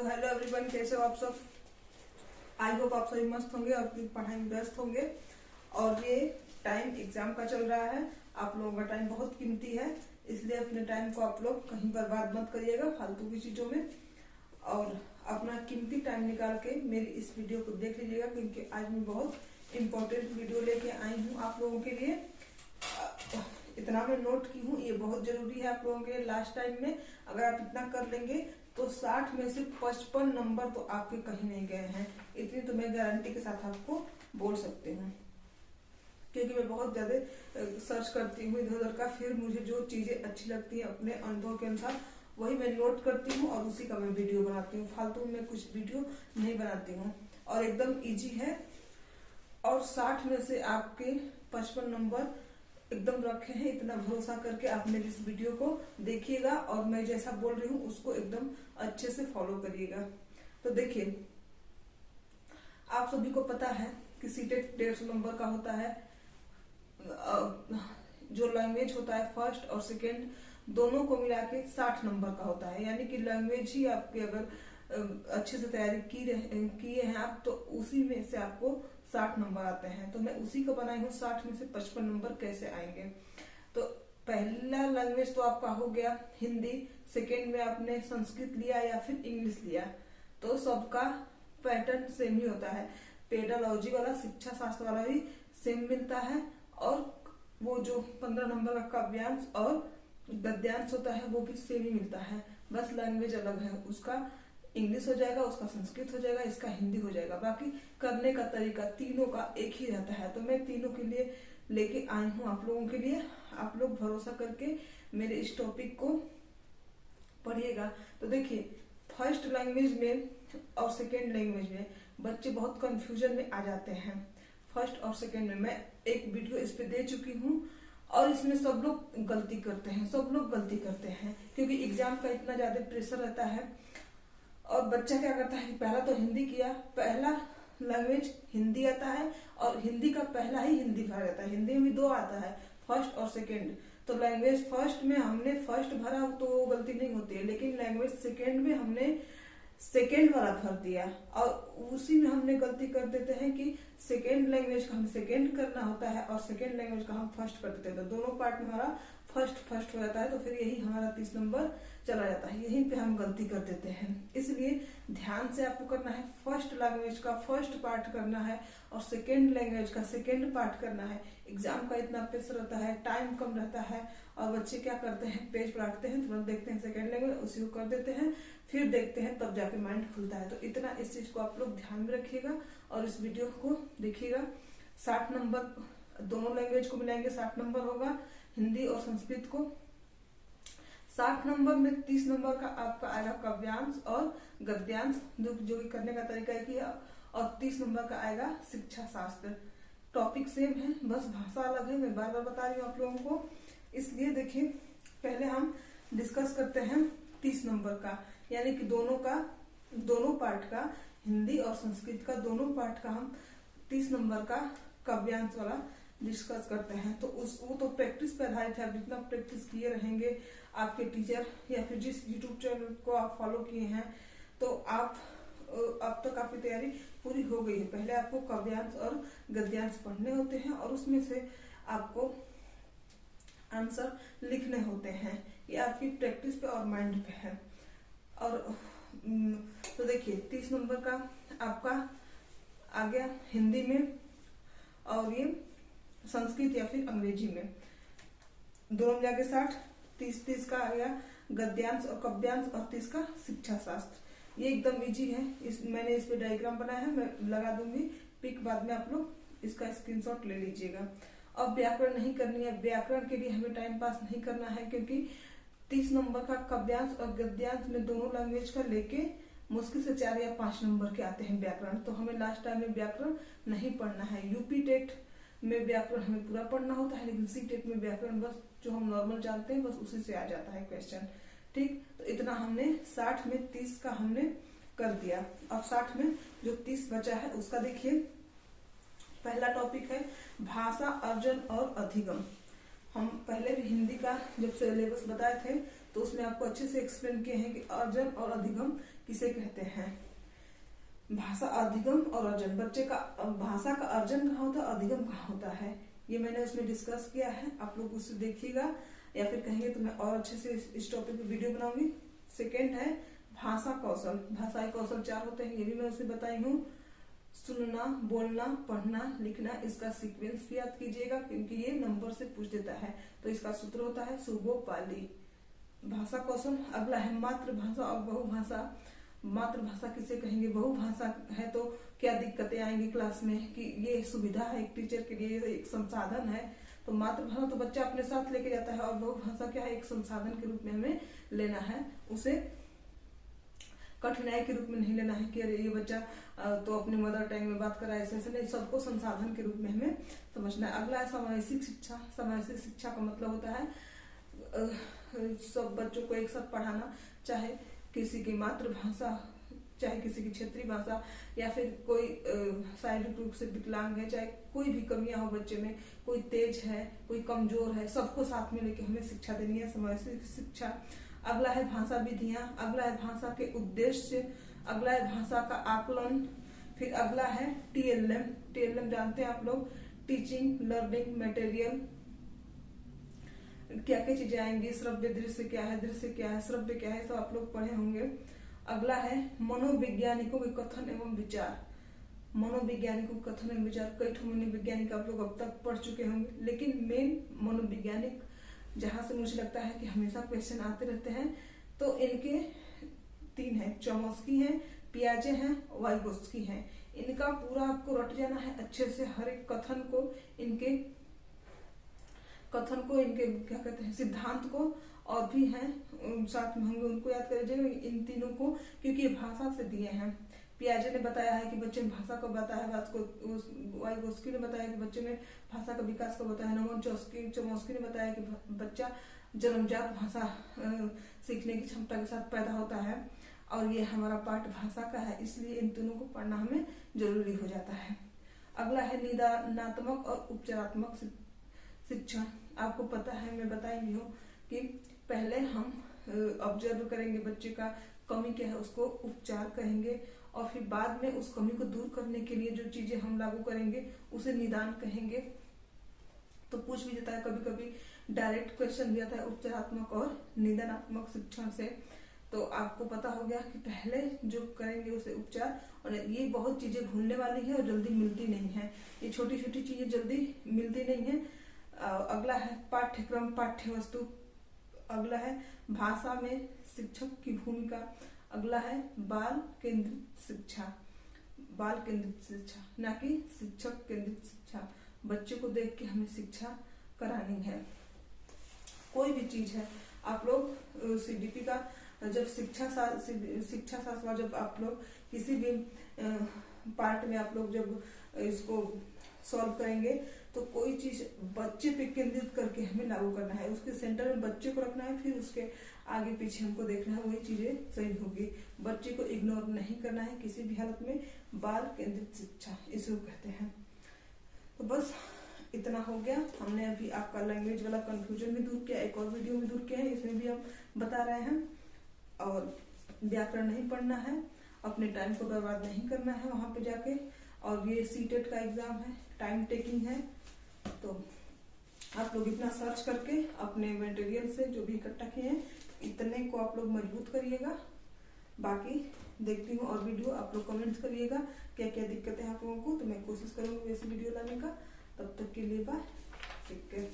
Hello everyone, कैसे हो आप सब। आई होप आप सभी मस्त होंगे और अपनी पढ़ाई में व्यस्त होंगे। और ये टाइम एग्जाम का चल रहा है, आप लोगों का टाइम बहुत कीमती है, इसलिए अपने टाइम को आप लोग कहीं बर्बाद मत करिएगा फालतू की चीजों में। और अपना कीमती टाइम निकाल के मेरी इस वीडियो को देख लीजिएगा, क्योंकि आज मैं बहुत इम्पोर्टेंट वीडियो लेके आई हूँ आप लोगों के लिए। इतना मैं नोट की हूँ, ये बहुत जरूरी है आप लोगों के लिए। लास्ट टाइम में अगर आप इतना कर लेंगे तो 60 में से 55 नंबर तो आपके कहीं नहीं गए हैं, इतनी तो मैं गारंटी के साथ आपको बोल सकती हूँ। क्योंकि मैं बहुत ज्यादा सर्च करती हूँ इधर उधर का, फिर मुझे जो चीजें अच्छी लगती है अपने अनुभव के अनुसार वही मैं नोट करती हूँ और उसी का मैं वीडियो बनाती हूँ। फालतू में कुछ वीडियो नहीं बनाती हूँ और एकदम इजी है। और 60 में से आपके 55 नंबर एकदम रखे हैं, इतना भरोसा करके आप मेरी इस वीडियो को देखिएगा और मैं जैसा बोल रही हूँ उसको एकदम अच्छे से फॉलो करिएगा। तो देखिए, आप सभी को पता है कि सीटेट 150 नंबर का होता है। जो लैंग्वेज होता है फर्स्ट और सेकेंड दोनों को मिला के 60 नंबर का होता है। यानी कि लैंग्वेज ही आपके अगर अच्छे से तैयारी किए हैं आप, तो उसी में से आपको 60 नंबर आते हैं। तो मैं उसी को बनाई हूँ 60 में से 55 नंबर कैसे आएंगे। तो पहला लैंग्वेज तो आपका हो गया हिंदी, सेकेंड में आपने संस्कृत लिया या फिर इंग्लिश लिया, तो सबका पैटर्न सेम ही होता है। पेडालॉजी वाला, शिक्षा शास्त्र वाला भी सेम मिलता है, और वो जो 15 नंबर का काव्यांश और गद्यांश होता है वो भी सेम ही मिलता है, बस लैंग्वेज अलग है। उसका इंग्लिश हो जाएगा, उसका संस्कृत हो जाएगा, इसका हिंदी हो जाएगा। बाकी करने का तरीका तीनों का एक ही रहता है। तो मैं तीनों के लिए लेके आई हूँ आप लोगों के लिए। आप लोग भरोसा करके मेरे इस टॉपिक को पढ़िएगा। तो देखिए, फर्स्ट लैंग्वेज में और सेकेंड लैंग्वेज में बच्चे बहुत कंफ्यूजन में आ जाते हैं। फर्स्ट और सेकेंड में मैं एक वीडियो इस पे दे चुकी हूँ और इसमें सब लोग गलती करते हैं, क्योंकि एग्जाम का इतना ज्यादा प्रेशर रहता है। और बच्चा क्या करता है, पहला तो हिंदी किया, पहला लैंग्वेज हिंदी आता है और हिंदी का पहला ही हिंदी भरा जाता है। हिंदी में भी 2 आता है, फर्स्ट और सेकेंड। तो लैंग्वेज फर्स्ट में हमने फर्स्ट भरा तो गलती नहीं होती है, लेकिन लैंग्वेज सेकेंड में हमने सेकेंड वाला भर दिया और उसी में हमने गलती कर देते हैं कि सेकेंड लैंग्वेज का हम सेकेंड करना होता है और सेकेंड लैंग्वेज का हम फर्स्ट कर देते हैं। तो दोनों पार्ट में हमारा फर्स्ट हो जाता है, तो फिर यही हमारा 30 नंबर चला जाता है। यहीं पे हम गलती कर देते हैं। इसलिए ध्यान से आपको करना है, फर्स्ट लैंग्वेज का फर्स्ट पार्ट करना है और सेकेंड लैंग्वेज का सेकेंड पार्ट करना है। एग्जाम का इतना प्रेशर रहता है, टाइम कम रहता है और बच्चे क्या करते हैं, पेज पलटते हैं, तुरंत देखते हैं सेकेंड लैंग्वेज, उसी को कर देते हैं, फिर देखते हैं, तब जाके माइंड खुलता है। तो इतना इस चीज को आप लोग ध्यान में रखिएगा और इस वीडियो को देखिएगा। 60 नंबर दोनों लैंग्वेज को मिलाएंगे, 60 नंबर होगा हिंदी और संस्कृत को। 60 नंबर में 30 नंबर का आपका आएगा काव्यांश और गद्यांश, जो कि करने का तरीका एक ही है, और 30 नंबर का आएगा शिक्षा शास्त्र। टॉपिक सेम है, बस भाषा अलग है। मैं बार बार बता रही हूँ आप लोगों को। इसलिए देखिए, पहले हम डिस्कस करते हैं 30 नंबर का, यानी कि दोनों पार्ट का, हिंदी और संस्कृत का दोनों पार्ट का हम 30 नंबर का काव्यांश वाला डिस्कस करते हैं। तो वो तो प्रैक्टिस पे आधारित है। आप जितना प्रैक्टिस किए रहेंगे, आपके टीचर या फिर जिस यूट्यूब चैनल को आप फॉलो किए हैं, तो आप अब तक आपकी तैयारी पूरी हो गई है। पहले आपको काव्यांश और गद्यांश पढ़ने होते हैं और उसमें से आपको आंसर लिखने होते हैं। ये आपकी प्रैक्टिस पे और माइंड पे है। और तो देखिए, 30 नंबर का आपका आ गया हिंदी में और ये संस्कृत या फिर अंग्रेजी में, दोनों मिला के 60। 30 का आ गया गद्यांश और काव्यांश और 30 का शिक्षा शास्त्र। ये एकदम इजी है। मैंने इस पे डायग्राम बनाया है, मैं लगा दूंगी पिक, बाद में आप लोग इसका स्क्रीनशॉट ले लीजिएगा। अब व्याकरण नहीं करनी है, व्याकरण के लिए हमें टाइम पास नहीं करना है, क्योंकि 30 नंबर का काव्यांश और गद्यांश में दोनों लैंग्वेज का लेके मुश्किल से 4 या 5 नंबर के आते हैं व्याकरण। तो हमें लास्ट टाइम में व्याकरण नहीं पढ़ना है। यूपी टेट में व्याकरण हमें पूरा पढ़ना होता है, लेकिन सी टेट में व्याकरण बस जो हम नॉर्मल जानते हैं बस उसी से आ जाता है क्वेश्चन। ठीक, तो इतना हमने 60 में 30 का हमने कर दिया। अब 60 में जो 30 बचा है उसका देखिए, पहला टॉपिक है भाषा अर्जन और अधिगम। हम पहले भी हिंदी का जब सिलेबस बताए थे तो उसमें आपको अच्छे से एक्सप्लेन किए हैं कि अर्जन और अधिगम किसे कहते हैं। भाषा अधिगम और अर्जन, बच्चे का भाषा का अर्जन कहाँ होता है, अधिगम कहाँ होता है, ये मैंने उसमें डिस्कस किया है। आप लोग उससे देखिएगा, या फिर कहेंगे तो मैं और अच्छे से इस टॉपिक पे वीडियो बनाऊंगी। सेकेंड है भाषा कौशल। भाषाई कौशल 4 होते हैं, ये भी मैं उसमें बताई हूँ। सुनना, बोलना, पढ़ना, लिखना, इसका सीक्वेंस भी याद कीजिएगा क्योंकि ये नंबर से पूछ देता है। तो इसका सूत्र होता है सुबो पाली। भाषा कौशल। अगला है मातृभाषा और बहुभाषा। मातृभाषा किसे कहेंगे, बहुभाषा है तो क्या दिक्कतें आएंगी क्लास में, कि ये सुविधा है एक टीचर के लिए, एक संसाधन है। तो मातृभाषा तो बच्चा अपने साथ लेके जाता है, और बहुभाषा क्या है, एक संसाधन के रूप में हमें लेना है, उसे कठिनाई के रूप में नहीं लेना है कि अरे ये बच्चा तो अपने मदर टंग में बात कर रहा है, ऐसे नहीं, सबको संसाधन के रूप में हमें समझना है। अगला है समावेशी शिक्षा। समावेशी शिक्षा का मतलब होता है सब बच्चों को एक साथ पढ़ाना, चाहे किसी की मातृभाषा, चाहे किसी की क्षेत्रीय भाषा, या फिर कोई शारीरिक रूप से विकलांग है, चाहे कोई भी कमियां हो बच्चे में, कोई तेज है, कोई कमजोर है, सबको साथ में लेके हमें शिक्षा देनी है, समावेशी शिक्षा। अगला है भाषा विधियां। अगला है भाषा के उद्देश्य। अगला है भाषा का आकलन। फिर अगला है टीएलएम। टीएलएम जानते हैं आप लोग, टीचिंग लर्निंग मटेरियल। क्या क्या चीजें आएंगी, श्रव्य दृश्य क्या है, दृश्य क्या है, श्रव्य क्या है, सब आप लोग पढ़े होंगे। अगला है मनोवैज्ञानिकों के कथन एवं विचार। मनोवैज्ञानिकों के कथन एवं विचार, कई ठो मनोवैज्ञानिक आप लोग अब तक पढ़ चुके होंगे, लेकिन मेन मनोवैज्ञानिक जहां से मुझे लगता है कि हमेशा क्वेश्चन आते रहते हैं, तो इनके 3 हैं, चॉम्स्की हैं, पियाजे हैं, वाइगोत्स्की हैं। इनका पूरा आपको रट जाना है अच्छे से, हर एक कथन को, इनके क्या कहते हैं, सिद्धांत को, और भी हैं साथ में होंगे, उनको याद कर लीजिएगा इन तीनों को, क्योंकि ये भाषा से दिए हैं। पियाजे ने बताया है कि बच्चे में भाषा को बताया बात को, वाइगोत्स्की ने बताया कि बच्चे में भाषा का विकास को बताया, नोम चॉम्स्की ने बताया कि बच्चा जन्मजात भाषा सीखने की क्षमता के साथ पैदा होता है, और ये हमारा पाठ भाषा का है, इसलिए इन तीनों को पढ़ना हमें जरूरी हो जाता है। अगला है निदानात्मक और उपचारात्मक शिक्षण। आपको पता है, मैं बताई भी हूँ कि पहले हम ऑब्जर्व करेंगे बच्चे का कमी क्या है, उसको उपचार कहेंगे, और फिर बाद में उस कमी को दूर करने के लिए जो चीजें हम लागू करेंगे उसे निदान कहेंगे। तो पूछ भी देता है, कभी कभी डायरेक्ट क्वेश्चन भी आता है उपचारात्मक और निदानात्मक शिक्षण से। तो आपको पता हो गया कि पहले जो करेंगे उसे उपचार, और ये बहुत चीजें भूलने वाली है और जल्दी मिलती नहीं है, ये छोटी छोटी चीजें जल्दी मिलती नहीं है। अगला है पाठ्यक्रम पाठ्य वस्तु। अगला है भाषा में शिक्षक की भूमिका। अगला है बाल केंद्रित शिक्षा। बाल केंद्रित शिक्षा, ना कि शिक्षक केंद्रित शिक्षा। बच्चे को देख के हमें शिक्षा करानी है। कोई भी चीज है, आप लोग सीडीपी का जब शिक्षा शास्त्र जब आप लोग किसी भी पार्ट में आप लोग जब इसको सॉल्व करेंगे, तो कोई चीज बच्चे पे केंद्रित करके हमें लागू करना है, उसके सेंटर में बच्चे को रखना है, फिर उसके आगे पीछे हमको देखना है, वही चीजें सही होगी। बच्चे को इग्नोर नहीं करना है किसी भी हालत में। बाल केंद्रित शिक्षा इसको कहते हैं। तो बस इतना हो गया। हमने अभी आपका लैंग्वेज वाला कंफ्यूजन भी दूर किया, एक और वीडियो भी दूर किया है, इसमें भी हम बता रहे हैं। और व्याकरण नहीं पढ़ना है, अपने टाइम को बर्बाद नहीं करना है वहां पे जाके। और ये सीटेट का एग्जाम है, टाइम टेकिंग है, तो आप लोग इतना सर्च करके अपने मटेरियल से जो भी इकट्ठा किए हैं, इतने को आप लोग मजबूत करिएगा। बाकी देखती हूँ और वीडियो, आप लोग कमेंट्स करिएगा क्या क्या दिक्कत है आप लोगों को, तो मैं कोशिश करूंगी वैसे वीडियो लाने का। तब तक के लिए बाय, टेक केयर।